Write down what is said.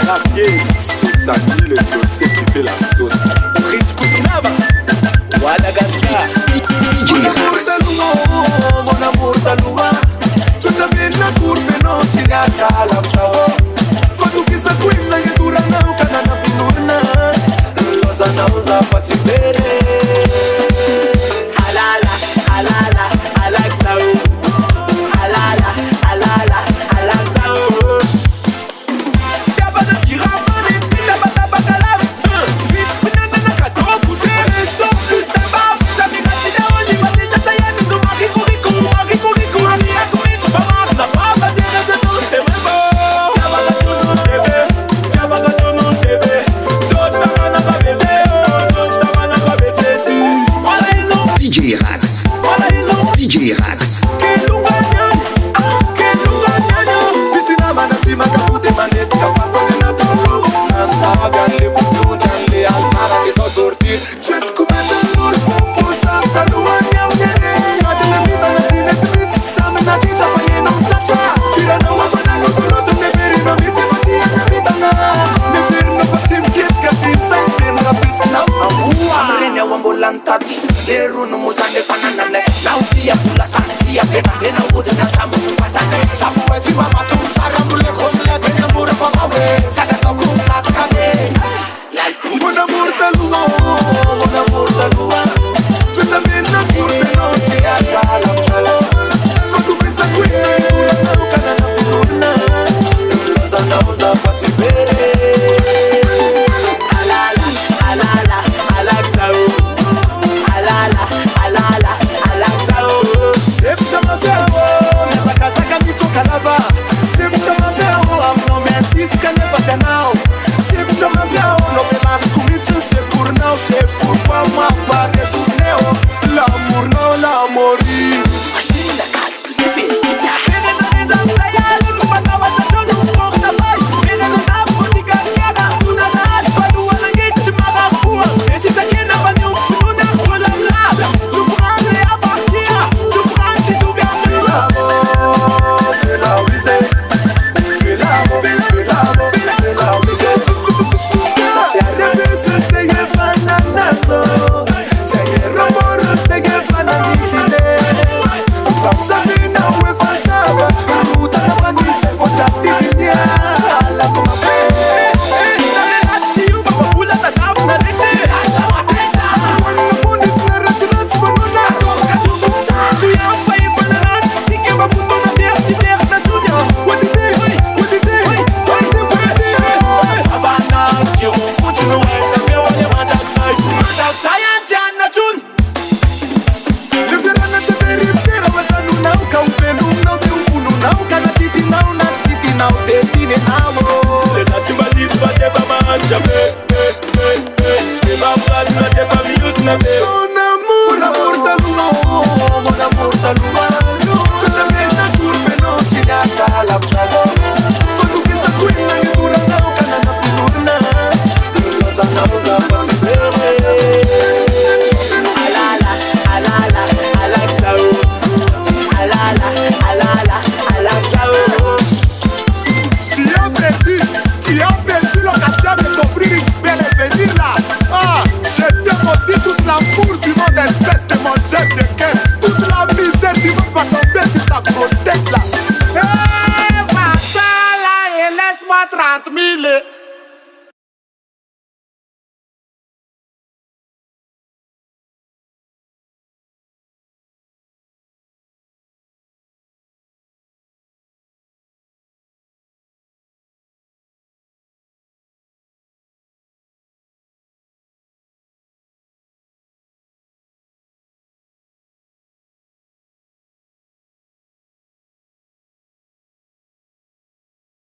Garnier, sauce à mille et sauce qui fait la sauce. Rich Koutounaba, Madagascar. Mon amour d'Aloua, tu t'amènes la cour, fais non, tu n'as qu'à la savoir. Faut que ça couine, la gueule, na canana pinuna. Lozana, vous a fatigué. Halala, halala, Alaxao. Halala, halala, Alaxao. Skabana tiramane, pita bata bakalam. Vite, pinana na kato, koute, resto, plus tabaf. Samira tina oli, mate chachayani, no marico rico, ani akumi, chupamar, na papa, tira de tout, c'est même beau. Chabaga tono sebe, Zotana kabeze, Zotana kabeze. Wala ilo, DJ Rax. wala ilo. DJ Rax. Piscina, manatima, capute, manete, cafatone, natolo. Non sabe, le futu, le almara, che so sortir. Cet come l'or, pulsa, salua, miau, nene. Sa de la vita, la zine, tritz, samena, tita, faye, non chacha. Fira, no, wapana, no, toloto, ne veri, no, miti, mati, ana, vitana. Ne veri, no, fatim, kit, katim, sain, veri, no, pisna, amua. Amrene, wambulantati, leru, no, musane, fananane. Lautia, fula, santia, fena, ena, ude, na, tamu, fatane. Sabu, eti, mama, tum, sarambule, komle, penya, mura, pamawe. Sadaka, kum, sakane. Mon amour d'Aloua, mon amour d'Aloua. Tu t'amènes la cour, fais non, tu n'as qu'à la savoir. Faut couper sa couille, pour un an, canana, pinuna. Lozana, vous a fatigué. Halala, halala, Alaxao. Halala, halala, Alaxao. C'est ma verro, mais ça casaca, mi toca là-bas. C'est ma verro, non, mais si c'est qu'elle n'est pas now. C'est ma verro, non, mais ma scoumite, c'est pour nous, c'est pourquoi moi, pas de tournéo. L'amour, non, l'amour. Machine de calcul, DJ. Fede no eda, sayalo, chupata wata jono, porta pai. Fede no napo, diga skaga, una naad, padu wala ngit, chimaga kuwa. Sesi sakena, bani ufununa, wala mlada. Chukurangre abakia, chukuranchi duvyamila. Fais la wise, fais la wise. Ça tient rêvé, c'est y est fananazo. C'est y est romoro, c'est y est fanamidine. Femme sabina, ouais, fasava. Ruta la bani, c'est faut t'activier. La comme mon amour d'Aloua, mon amour d'Aloua. Tu t'amènes la cour, fais non, tu n'as qu'à la savoir. Faut que ça couine, la gueule, na, canana, pinuna. Lozana, vous a fatigué. Halala, halala, Alaxao. Halala, halala, Alaxao. Tu as perdu l'occasion de t'offrir une belle avenir là. Ah, je te maudis toute l'amour du monde, espèce de mon chef de cœur. Toute la misère du monde va tomber sur ta grosse